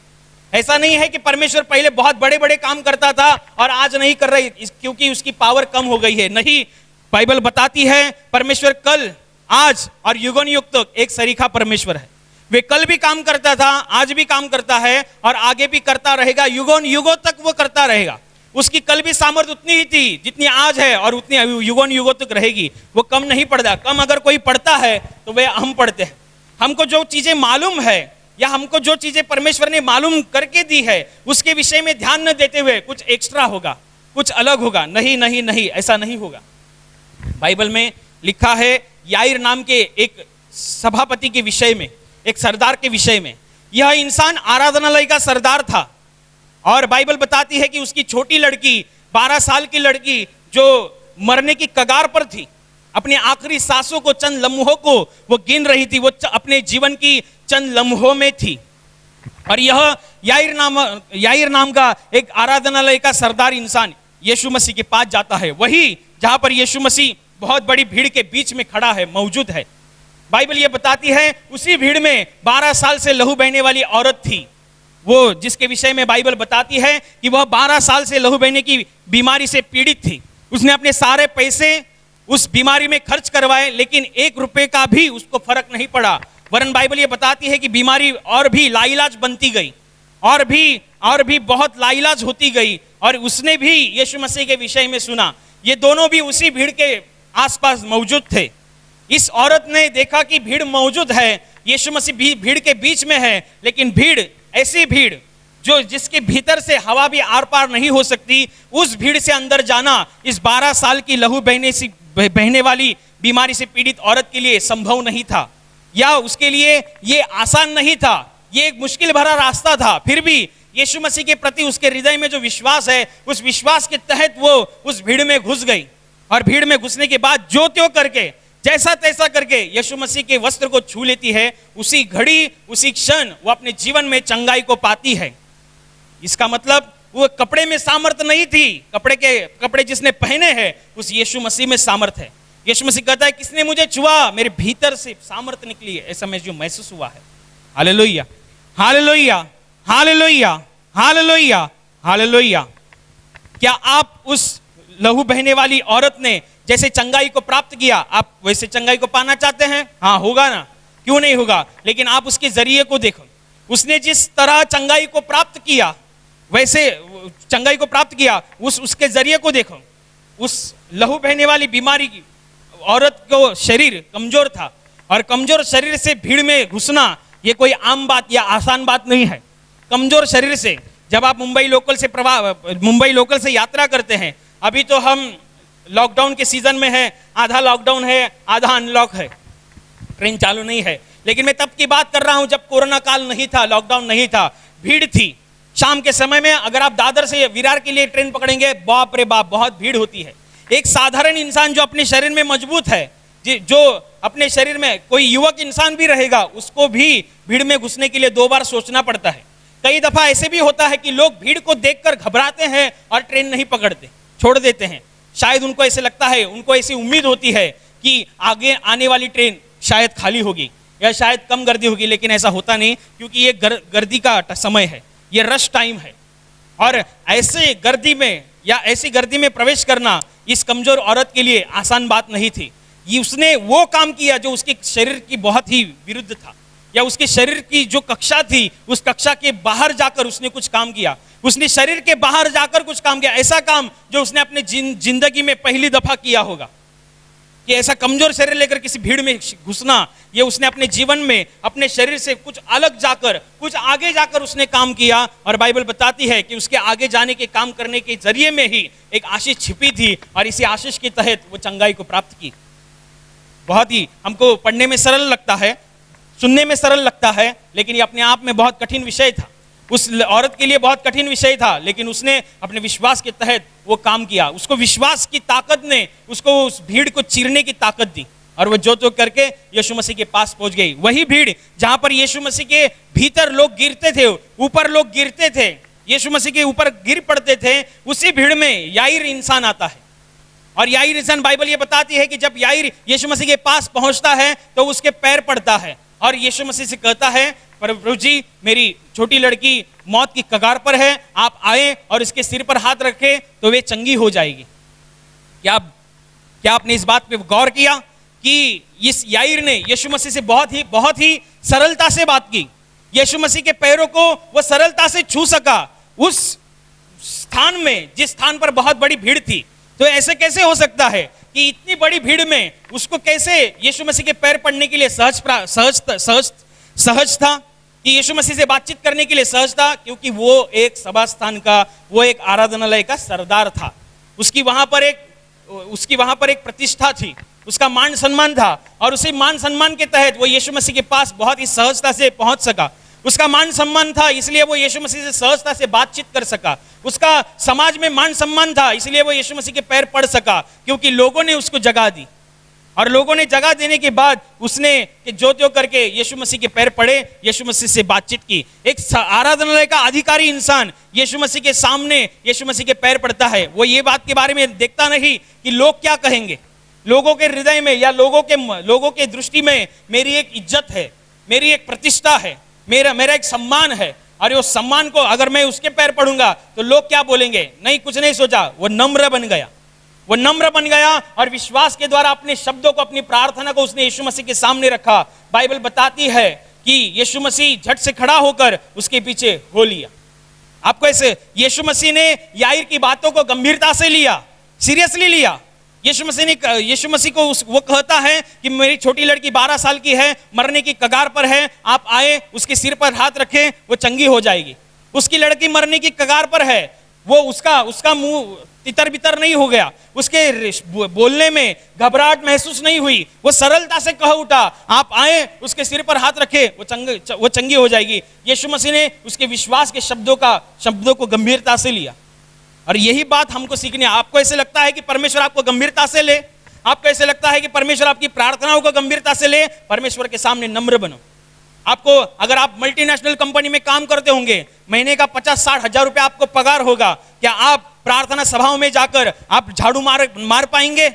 ऐसा नहीं है कि परमेश्वर पहले बहुत बड़े बड़े काम करता था और आज नहीं कर रही क्योंकि उसकी पावर कम हो गई है। नहीं, बाइबल बताती है परमेश्वर कल, आज और युगों युग तक एक सरीखा परमेश्वर है। वे कल भी काम करता था, आज भी काम करता है और आगे भी करता रहेगा, युगों युगों तक वो करता रहेगा। उसकी कल भी सामर्थ उतनी ही थी जितनी आज है और उतनी युगों युगों तक रहेगी। वो कम नहीं पड़ता। कम अगर कोई पढ़ता है तो वे हम पढ़ते हैं। हमको जो चीजें मालूम है या हमको जो चीजें परमेश्वर ने मालूम करके दी है उसके विषय में ध्यान न देते हुए कुछ एक्स्ट्रा होगा, कुछ अलग होगा। नहीं नहीं नहीं, ऐसा नहीं होगा। बाइबल में लिखा है याईर नाम के एक सभापति के विषय में, एक सरदार के विषय में। यह इंसान आराधनालय का सरदार था और बाइबल बताती है कि उसकी छोटी लड़की, 12 साल की लड़की जो मरने की कगार पर थी, अपने आखिरी सांसों को, चंद लम्हों को वो गिन रही थी, वो अपने जीवन की चंद लम्हों में थी। और यह याईर नाम का एक आराधनालय का सरदार इंसान यीशु मसीह के पास जाता है, वही जहां पर यीशु मसीह बहुत बड़ी भीड़ के बीच में खड़ा है, मौजूद है। बाइबल ये बताती है उसी भीड़ में 12 साल से लहू बहने वाली औरत थी, वो जिसके विषय में बाइबल बताती है कि वह 12 साल से लहू बहने की बीमारी से पीड़ित थी। उसने अपने सारे पैसे उस बीमारी में खर्च करवाए, लेकिन 1 रुपए का भी उसको फर्क नहीं पड़ा। वरन बाइबल ये बताती है कि बीमारी और भी लाइलाज बनती गई, और भी बहुत लाइलाज होती गई, और उसने भी यीशु मसीह के विषय में सुना। ये दोनों भी उसी भीड़ के आसपास मौजूद थे। इस औरत ने देखा कि भीड़ मौजूद है, यीशु मसीह भी भीड़ के बीच में है, लेकिन भीड़, ऐसी भीड़ जो जिसके भीतर से हवा भी आर पार नहीं हो सकती, उस भीड़ से अंदर जाना इस 12 साल की लहू बहने वाली बीमारी से पीड़ित औरत के लिए संभव नहीं था, या उसके लिए ये आसान नहीं था। ये एक मुश्किल भरा रास्ता था। फिर भी यीशु मसीह के प्रति उसके हृदय में जो विश्वास है, उस विश्वास के तहत वो उस भीड़ में घुस गई, और भीड़ में घुसने के बाद जो त्यों करके, जैसा तैसा करके यीशु मसीह के वस्त्र को छू लेती है, उसी घड़ी, उसी क्षण वो अपने जीवन में चंगाई को पाती है। इसका मतलब वो कपड़े में सामर्थ नहीं थी, कपड़े जिसने पहने हैं उस यीशु मसीह में सामर्थ है। यीशु मसीह कहता है किसने मुझे छुआ, मेरे भीतर से सामर्थ निकली है, ऐसा मुझे महसूस हुआ है। Hallelujah, hallelujah, hallelujah, hallelujah, hallelujah. क्या आप उस लहू बहने वाली औरत ने जैसे चंगाई को प्राप्त किया, आप वैसे चंगाई को पाना चाहते हैं? हाँ, होगा ना, क्यों नहीं होगा। लेकिन आप उसके जरिए को देखो, उसने जिस तरह चंगाई को प्राप्त किया, वैसे चंगाई को प्राप्त किया, उसके जरिए को देखो। उस लहू बहने वाली बीमारी की औरत को शरीर कमजोर था, और कमजोर शरीर से भीड़ में घुसना ये कोई आम बात या आसान बात नहीं है। कमजोर शरीर से, जब आप मुंबई लोकल से यात्रा करते हैं, अभी तो हम लॉकडाउन के सीजन में है, आधा लॉकडाउन है, आधा अनलॉक है, ट्रेन चालू नहीं है। लेकिन मैं तब की बात कर रहा हूं जब कोरोना काल नहीं था, लॉकडाउन नहीं था, भीड़ थी। शाम के समय में अगर आप दादर से विरार के लिए ट्रेन पकड़ेंगे, बाप रे बाप, बहुत भीड़ होती है। एक साधारण इंसान जो अपने शरीर में मजबूत है, जो अपने शरीर में, कोई युवक इंसान भी रहेगा, उसको भी भीड़ में घुसने के लिए 2 बार सोचना पड़ता है। कई दफा ऐसे भी होता है कि लोग भीड़ को देखकर घबराते हैं और ट्रेन नहीं पकड़ते, छोड़ देते हैं। शायद उनको ऐसे लगता है, उनको ऐसी उम्मीद होती है कि आगे आने वाली ट्रेन शायद खाली होगी, या शायद कम गर्दी होगी, लेकिन ऐसा होता नहीं, क्योंकि ये गर्दी का समय है, ये रश टाइम है। और ऐसे गर्दी में या ऐसी गर्दी में प्रवेश करना इस कमजोर औरत के लिए आसान बात नहीं थी। ये उसने वो काम किया जो उसके शरीर की बहुत ही विरुद्ध था, या उसके शरीर की जो कक्षा थी उस कक्षा के बाहर जाकर उसने कुछ काम किया। उसने शरीर के बाहर जाकर कुछ काम किया, ऐसा काम जो उसने अपने जिंदगी में पहली दफा किया होगा, कि ऐसा कमजोर शरीर लेकर किसी भीड़ में घुसना, ये उसने अपने जीवन में अपने शरीर से कुछ अलग जाकर, कुछ आगे जाकर उसने काम किया। और बाइबल बताती है कि उसके आगे जाने के काम करने के जरिए में ही एक आशीष छिपी थी, और इसी आशीष के तहत वो चंगाई को प्राप्त की। बहुत ही हमको पढ़ने में सरल लगता है, सुनने में सरल लगता है, लेकिन ये अपने आप में बहुत कठिन विषय था। उस औरत के लिए बहुत कठिन विषय था, लेकिन उसने अपने विश्वास के तहत वो काम किया। उसको विश्वास की ताकत ने उसको उस भीड़ को चीरने की ताकत दी, और वो जो करके यीशु मसीह के पास पहुंच गई। वही भीड़ जहां पर यीशु मसीह के भीतर लोग गिरते थे, ऊपर लोग गिरते थे, यीशु मसीह के ऊपर गिर पड़ते थे, उसी भीड़ में याईर इंसान आता है। और याईर इंसान, बाइबल ये बताती है कि जब याईर यीशु मसीह के पास पहुंचता है तो उसके पैर पड़ता है, और यीशु मसीह से कहता है, प्रभु जी, मेरी छोटी लड़की मौत की कगार पर है, आप आए और इसके सिर पर हाथ रखें तो वे चंगी हो जाएगी। क्या आपने इस बात पे गौर किया कि इस याईर ने यीशु मसीह से बहुत ही सरलता से बात की। यीशु मसीह के पैरों को वो सरलता से छू सका उस स्थान में जिस स्थान पर बहुत बड़ी भीड़ थी। तो ऐसे कैसे हो सकता है कि इतनी बड़ी भीड़ में उसको कैसे यीशु मसीह के पैर पड़ने के लिए सहज था, कि यीशु मसीह से बातचीत करने के लिए सहज था? क्योंकि वो एक सभा स्थान का, वो एक आराधनालय का सरदार था। उसकी वहां पर एक प्रतिष्ठा थी, उसका मान सम्मान था, और उसी मान सम्मान के तहत वो यीशु मसीह के पास बहुत ही सहजता से पहुंच सका। उसका मान सम्मान था, इसलिए वो यीशु मसीह से सहजता से बातचीत कर सका। उसका समाज में मान सम्मान था, इसलिए वो यीशु मसीह के पैर पड़ सका, क्योंकि लोगों ने उसको जगह दी। और लोगों ने जगह देने के बाद उसने जो करके यीशु मसीह के पैर पड़े, यीशु मसीह से बातचीत की। एक आराधनालय का अधिकारी इंसान यीशु मसीह के सामने यीशु मसीह के पैर पड़ता है। वो ये बात के बारे में देखता नहीं कि लोग क्या कहेंगे, लोगों के हृदय में या लोगों के दृष्टि में मेरी एक इज्जत है, मेरी एक प्रतिष्ठा है, मेरा एक सम्मान है, और उस सम्मान को अगर मैं उसके पैर पड़ूंगा तो लोग क्या बोलेंगे। नहीं, कुछ नहीं सोचा, वो नम्र बन गया और विश्वास के द्वारा अपने शब्दों को, अपनी प्रार्थना को उसने यीशु मसीह के सामने रखा। बाइबल बताती है कि यीशु मसीह झट से खड़ा होकर उसके पीछे हो लिया। आपको ऐसे यीशु मसीह ने याईर की बातों को गंभीरता से लिया, सीरियसली लिया। यीशु मसीह को वो कहता है कि मेरी छोटी लड़की 12 साल की है, मरने की कगार पर है, आप आए, उसके सिर पर हाथ रखें, वो चंगी हो जाएगी। उसकी लड़की मरने की कगार पर है, वो उसका मुंह तितर बितर नहीं हो गया, उसके बोलने में घबराहट महसूस नहीं हुई, वो सरलता से कह उठा, आप आए, उसके सिर पर हाथ रखे, वो चंगी हो जाएगी। यीशु मसीह ने उसके विश्वास के शब्दों को गंभीरता से लिया। और यही बात हमको सीखनी है। आपको ऐसे लगता है कि परमेश्वर आपको गंभीरता से ले? आपको ऐसे लगता है कि परमेश्वर आपकी प्रार्थनाओं को गंभीरता से ले? परमेश्वर के सामने नम्र बनो। आपको, अगर आप मल्टीनेशनल कंपनी में काम करते होंगे, महीने का 50-60 हजार रुपए आपको पगार होगा, क्या आप प्रार्थना सभाओं में जाकर आप झाड़ू मार पाएंगे?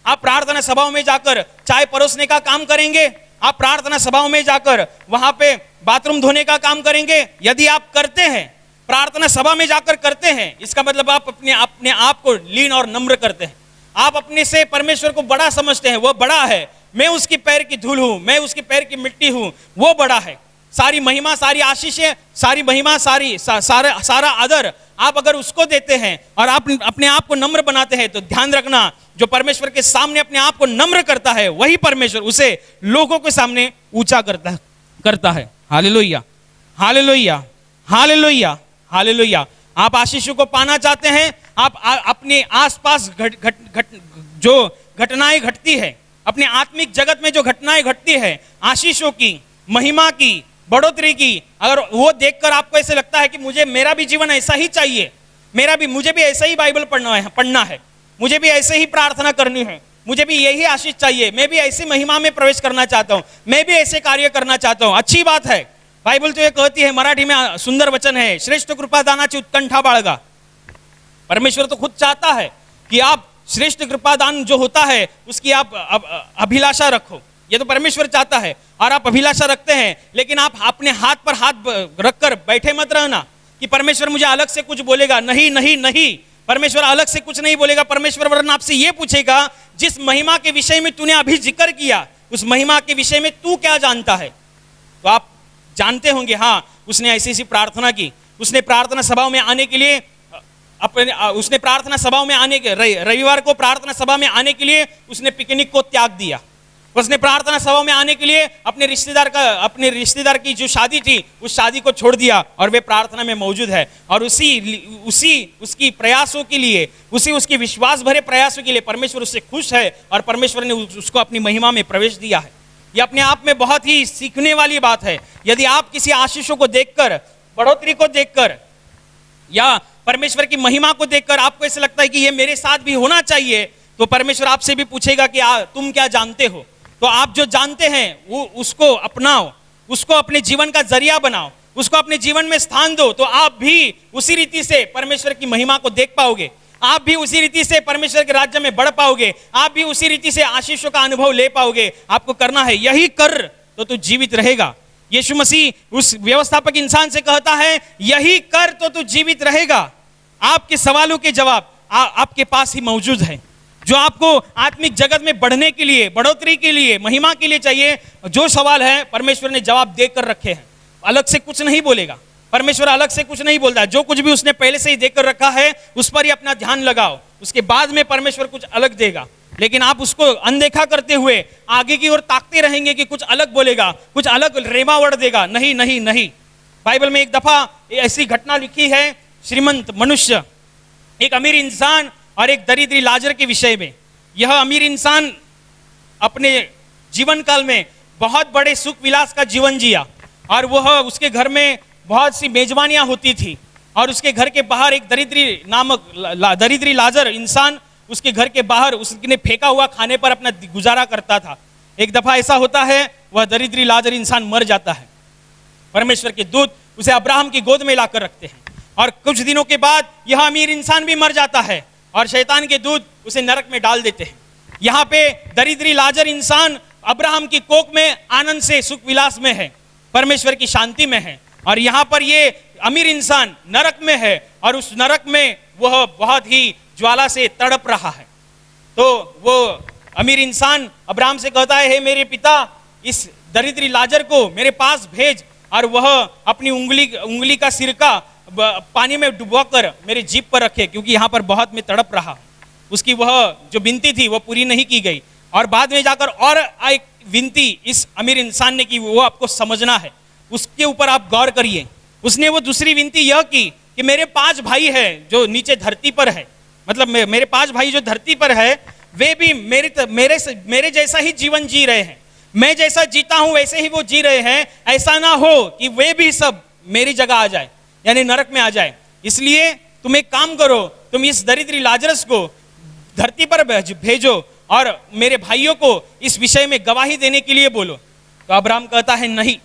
आप प्रार्थना सभाओं में जाकर चाय परोसने का काम करेंगे? आप प्रार्थना सभाओं में जाकर वहां पे बाथरूम धोने का काम करेंगे? यदि आप करते हैं, प्रार्थना सभा में जाकर करते हैं, इसका मतलब आप अपने आप को लीन और नम्र करते हैं। आप अपने से परमेश्वर को बड़ा समझते हैं, वो बड़ा है, मैं उसकी पैर की धूल हूं, मैं उसके पैर की मिट्टी हूं, वो बड़ा है। सारी महिमा, सारी आशीषें, सारी महिमा, सारा आदर आप अगर उसको देते हैं और आप अपने आप को नम्र बनाते हैं, तो ध्यान रखना, जो परमेश्वर के सामने अपने आप को नम्र करता है, वही परमेश्वर उसे लोगों के सामने ऊंचा करता है। Hallelujah, hallelujah, hallelujah, hallelujah. आप आशीषों को पाना चाहते हैं? आप अपने आसपास जो घटनाएं घटती है, अपने आत्मिक जगत में जो घटनाएं घटती है, आशीषों की, महिमा की, बढ़ोतरी की, अगर वो देखकर आपको ऐसे लगता है कि मेरा भी जीवन ऐसा ही चाहिए, मुझे भी ऐसा ही बाइबल पढ़ना है, मुझे भी ऐसे ही प्रार्थना करनी है, मुझे भी यही आशीष चाहिए, मैं भी ऐसी महिमा में प्रवेश करना चाहता हूं, मैं भी ऐसे कार्य करना चाहता हूं, अच्छी बात है। बाइबल तो ये कहती है, मराठी में सुंदर वचन है, श्रेष्ठ कृपा दानाची उत्कंठा बाळगा। परमेश्वर तो खुद चाहता है कि आप श्रेष्ठ कृपा दान जो होता है उसकी आप अभिलाषा रखो, ये तो परमेश्वर चाहता है और आप अभिलाषा रखते हैं, लेकिन आप अपने हाथ पर हाथ रखकर बैठे मत रहना कि परमेश्वर मुझे अलग से कुछ बोलेगा। नहीं नहीं नहीं, परमेश्वर अलग से कुछ नहीं बोलेगा। परमेश्वर वरन आपसे ये पूछेगा, जिस महिमा के विषय में तूने अभी जिक्र किया, उस महिमा के विषय में तू क्या जानता है। तो आप जानते होंगे, हाँ उसने ऐसी ऐसी प्रार्थना की, उसने प्रार्थना सभाओं में आने के लिए उसने प्रार्थना सभाओं में आने के रविवार को प्रार्थना सभा में आने के लिए उसने पिकनिक को त्याग दिया। उसने प्रार्थना सभा में आने के लिए अपने रिश्तेदार की जो शादी थी उस शादी को छोड़ दिया और वे प्रार्थना में मौजूद है। और उसकी प्रयासों के लिए, उसकी विश्वास भरे प्रयासों के लिए परमेश्वर उससे खुश है और परमेश्वर ने उसको अपनी महिमा में प्रवेश दिया है। यह अपने आप में बहुत ही सीखने वाली बात है। यदि आप किसी आशीषों को देखकर, बढ़ोतरी को देखकर या परमेश्वर की महिमा को देखकर आपको ऐसा लगता है कि ये मेरे साथ भी होना चाहिए, तो परमेश्वर आपसे भी पूछेगा कि तुम क्या जानते हो। तो आप जो जानते हैं वो उसको अपनाओ, उसको अपने जीवन का जरिया बनाओ, उसको अपने जीवन में स्थान दो, तो आप भी उसी रीति से परमेश्वर की महिमा को देख पाओगे, आप भी उसी रीति से परमेश्वर के राज्य में बढ़ पाओगे, आप भी उसी रीति से आशीषों का अनुभव ले पाओगे। आपको करना है यही कर तो तू जीवित रहेगा। यीशु मसीह उस व्यवस्थापक इंसान से कहता है यही कर तो तू जीवित रहेगा। आपके सवालों के जवाब आपके पास ही मौजूद है। जो आपको आत्मिक जगत में बढ़ने के लिए, बढ़ोतरी के लिए, महिमा के लिए चाहिए, जो सवाल है परमेश्वर ने जवाब देकर रखे हैं। अलग से कुछ नहीं बोलेगा, परमेश्वर अलग से कुछ नहीं बोलता है। जो कुछ भी उसने पहले से ही देकर रखा है उस पर ही अपना ध्यान लगाओ, उसके बाद में परमेश्वर कुछ अलग देगा। लेकिन आप उसको अनदेखा करते हुए आगे की ओर ताकते रहेंगे कि कुछ अलग बोलेगा, कुछ अलग रेमा वर्ड देगा। नहीं नहीं नहीं। बाइबल में एक दफा ऐसी घटना लिखी है, श्रीमंत मनुष्य, एक अमीर इंसान और एक दरिद्री लाजर के विषय में। यह अमीर इंसान अपने जीवन काल में बहुत बड़े सुख विलास का जीवन जिया और वह उसके घर में बहुत सी मेजबानियां होती थी और उसके घर के बाहर एक दरिद्री लाजर इंसान उसके घर के बाहर उसने फेंका हुआ खाने पर अपना गुजारा करता था। एक दफा ऐसा होता है, वह दरिद्री लाजर इंसान मर जाता है। परमेश्वर के दूत उसे अब्राहम की गोद में लाकर रखते हैं और कुछ दिनों के बाद यह अमीर इंसान भी मर जाता है और शैतान के दूत उसे नरक में डाल देते हैं। यहाँ पे दरिद्री लाजर इंसान अब्राहम की कोख में आनंद से सुख विलास में है, परमेश्वर की शांति में है, और यहाँ पर ये अमीर इंसान नरक में है और उस नरक में वह बहुत ही ज्वाला से तड़प रहा है। तो वो अमीर इंसान अब्राहम से कहता है, हे मेरे पिता, इस दरिद्री लाजर को मेरे पास भेज और वह अपनी उंगली का सिरका पानी में डुबोकर मेरे जीभ पर रखे, क्योंकि यहाँ पर बहुत मैं तड़प रहा। उसकी वह जो विनती थी वो पूरी नहीं की गई और बाद में जाकर और एक विनती इस अमीर इंसान ने की, वो आपको समझना है, उसके ऊपर आप गौर करिए। उसने वो दूसरी विनती यह की कि मेरे 5 भाई हैं जो नीचे धरती पर है, मतलब मेरे 5 भाई जो धरती पर है वे भी मेरे जैसा ही जीवन जी रहे हैं, मैं जैसा जीता हूं वैसे ही वो जी रहे हैं। ऐसा ना हो कि वे भी सब मेरी जगह आ जाए, यानी नरक में आ जाए। इसलिए तुम एक काम करो, तुम इस दरिद्री लाजरस को धरती पर भेजो और मेरे भाइयों को इस विषय में गवाही देने के लिए बोलो। तो अब्राहम कहता है नहीं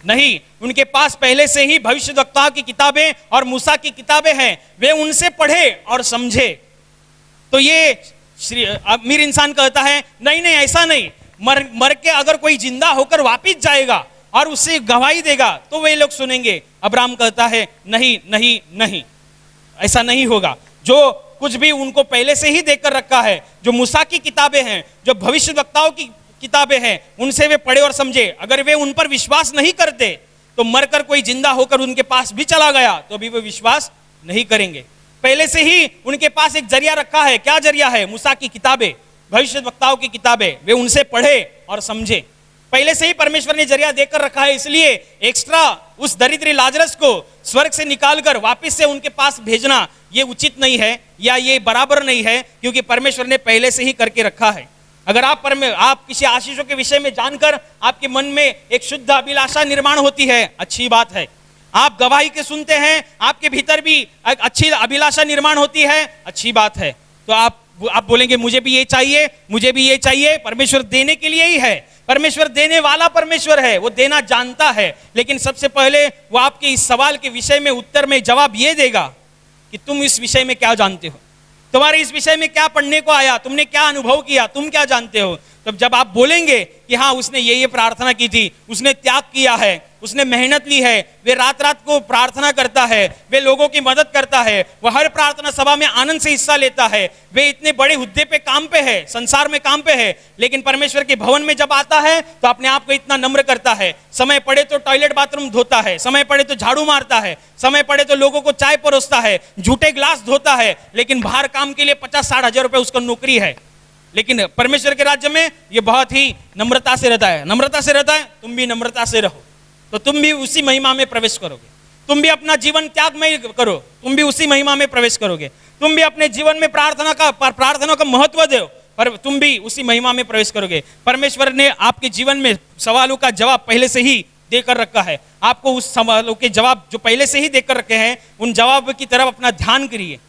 नहीं, उनके पास पहले से ही भविष्यद्वक्ताओं की किताबें और मूसा की किताबें हैं, वे उनसे पढ़े और समझे। तो ये अमीर इंसान कहता है नहीं नहीं, ऐसा नहीं, मर के अगर कोई जिंदा होकर वापिस जाएगा और उससे गवाही देगा तो वे लोग सुनेंगे। अब्राहम कहता है नहीं नहीं नहीं, ऐसा नहीं होगा। जो कुछ भी उनको पहले से ही देकर रखा है, जो मूसा की किताबें हैं, जो भविष्यद्वक्ताओं की किताबें हैं, उनसे वे पढ़े और समझे। अगर वे उन पर विश्वास नहीं करते तो मरकर कोई जिंदा होकर उनके पास भी चला गया तो भी वे विश्वास नहीं करेंगे। पहले से ही उनके पास एक जरिया रखा है। क्या जरिया है? मूसा की किताबें, भविष्यद्वक्ताओं की किताबें, वे उनसे पढ़े और समझे। पहले से ही परमेश्वर ने जरिया देकर रखा है, इसलिए एक्स्ट्रा उस दरिद्री लाजरस को स्वर्ग से निकालकर वापस से उनके पास भेजना ये उचित नहीं है या ये बराबर नहीं है, क्योंकि परमेश्वर ने पहले से ही करके रखा है। अगर आप किसी आशीषों के विषय में जानकर आपके मन में एक शुद्ध अभिलाषा निर्माण होती है, अच्छी बात है। आप गवाही के सुनते हैं, आपके भीतर भी एक अच्छी अभिलाषा निर्माण होती है, अच्छी बात है। तो आप बोलेंगे मुझे भी ये चाहिए, मुझे भी ये चाहिए। परमेश्वर देने के लिए ही है, परमेश्वर देने वाला परमेश्वर है, वो देना जानता है। लेकिन सबसे पहले वो आपके इस सवाल के विषय में उत्तर में जवाब ये देगा कि तुम इस विषय में क्या जानते हो, तुम्हारे इस विषय में क्या पढ़ने को आया, तुमने क्या अनुभव किया, तुम क्या जानते हो। तब जब आप बोलेंगे कि हाँ उसने ये प्रार्थना की थी, उसने त्याग किया है, उसने मेहनत ली है, वे रात रात को प्रार्थना करता है, वे लोगों की मदद करता है, वह हर प्रार्थना सभा में आनंद से हिस्सा लेता है, वे इतने बड़े हुद्दे पे काम पे है, संसार में काम पे है, लेकिन परमेश्वर के भवन में जब आता है तो अपने आप को इतना नम्र करता है, समय पड़े तो टॉयलेट बाथरूम धोता है, समय पड़े तो झाड़ू मारता है, समय पड़े तो लोगों को चाय परोसता है, झूठे ग्लास धोता है, लेकिन बाहर काम के लिए 50-60 हजार रुपए उसका नौकरी है। लेकिन परमेश्वर के राज्य में ये बहुत ही नम्रता से रहता है, नम्रता से रहता है। तुम भी नम्रता से रहो तो तुम भी उसी महिमा में प्रवेश करोगे। तुम भी अपना जीवन त्यागमय करो, तुम भी उसी महिमा में प्रवेश करोगे। तुम भी अपने जीवन में प्रार्थना का महत्व दो, पर तुम भी उसी महिमा में प्रवेश करोगे। परमेश्वर ने आपके जीवन में सवालों का जवाब पहले से ही देकर रखा है। आपको उस सवालों के जवाब जो पहले से ही देकर रखे हैं, उन जवाब की तरफ अपना ध्यान करिए।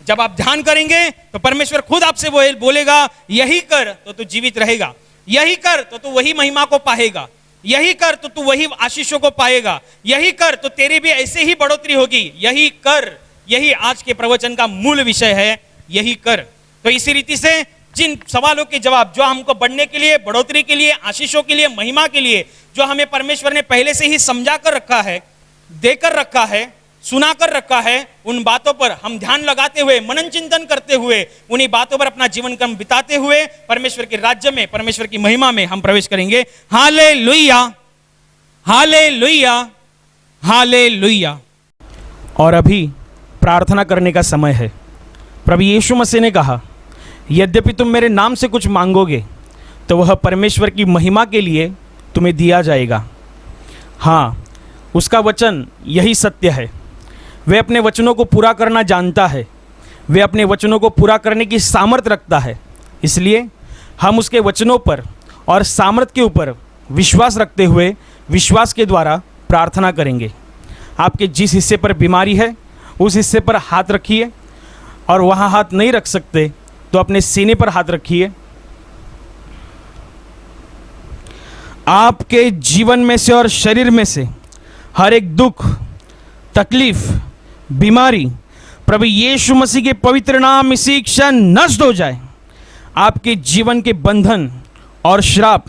जब आप ध्यान करेंगे तो परमेश्वर खुद आपसे बोलेगा, यही कर तो तू जीवित रहेगा, यही कर तो तू वही महिमा को पाएगा, यही कर तो तू वही आशीषों को पाएगा, यही कर तो तेरी भी ऐसे ही बढ़ोतरी होगी, यही कर। यही आज के प्रवचन का मूल विषय है, यही कर। तो इसी रीति से जिन सवालों के जवाब जो हमको बढ़ने के लिए, बढ़ोतरी के लिए, आशीषों के लिए, महिमा के लिए, जो हमें परमेश्वर ने पहले से ही समझा कर रखा है, देकर रखा है, सुना कर रखा है, उन बातों पर हम ध्यान लगाते हुए, मनन चिंतन करते हुए, उन्हीं बातों पर अपना जीवन क्रम बिताते हुए परमेश्वर के राज्य में, परमेश्वर की महिमा में हम प्रवेश करेंगे। Hallelujah, hallelujah, hallelujah. और अभी प्रार्थना करने का समय है। प्रभु यीशु मसीह ने कहा, यद्यपि तुम मेरे नाम से कुछ मांगोगे तो वह परमेश्वर की महिमा के लिए तुम्हें दिया जाएगा। हाँ, उसका वचन यही सत्य है। वह अपने वचनों को पूरा करना जानता है, वह अपने वचनों को पूरा करने की सामर्थ रखता है। इसलिए हम उसके वचनों पर और सामर्थ के ऊपर विश्वास रखते हुए, विश्वास के द्वारा प्रार्थना करेंगे। आपके जिस हिस्से पर बीमारी है उस हिस्से पर हाथ रखिए, और वहाँ हाथ नहीं रख सकते तो अपने सीने पर हाथ रखिए। आपके जीवन में से और शरीर में से हर एक दुख, तकलीफ, बीमारी प्रभु यीशु मसीह के पवित्र नाम इसी क्षण नष्ट हो जाए। आपके जीवन के बंधन और श्राप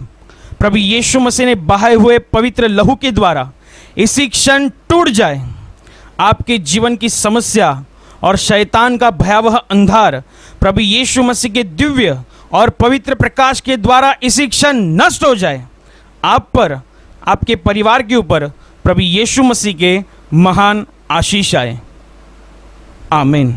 प्रभु यीशु मसीह ने बहाए हुए पवित्र लहू के द्वारा इसी क्षण टूट जाए। आपके जीवन की समस्या और शैतान का भयावह अंधार प्रभु यीशु मसीह के दिव्य और पवित्र प्रकाश के द्वारा इसी क्षण नष्ट हो जाए। आप पर, आपके परिवार के ऊपर प्रभु यीशु मसीह के महान आशीष आए। आमीन।